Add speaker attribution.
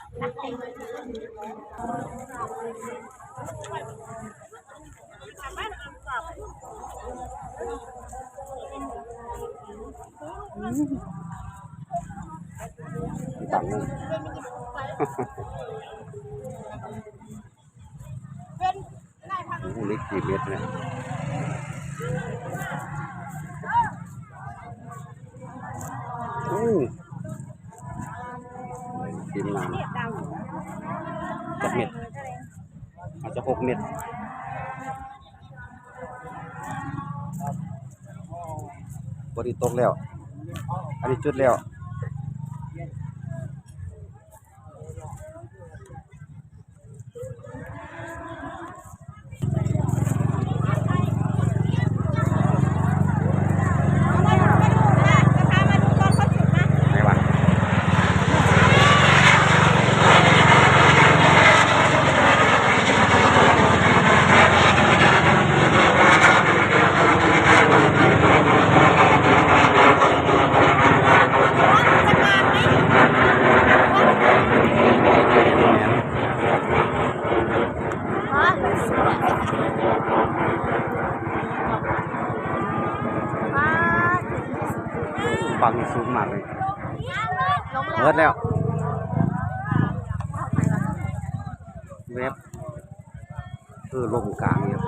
Speaker 1: ต่างนึงเล็กกี่เมตรเนี่ยกินน้ำจักเม็ดอาจจะ6 เม็ดบริตกแล้วอันนี้จุดแล้วฟังสูงมากเลยเบิดแล้วเว็บลมกลางเนี่ย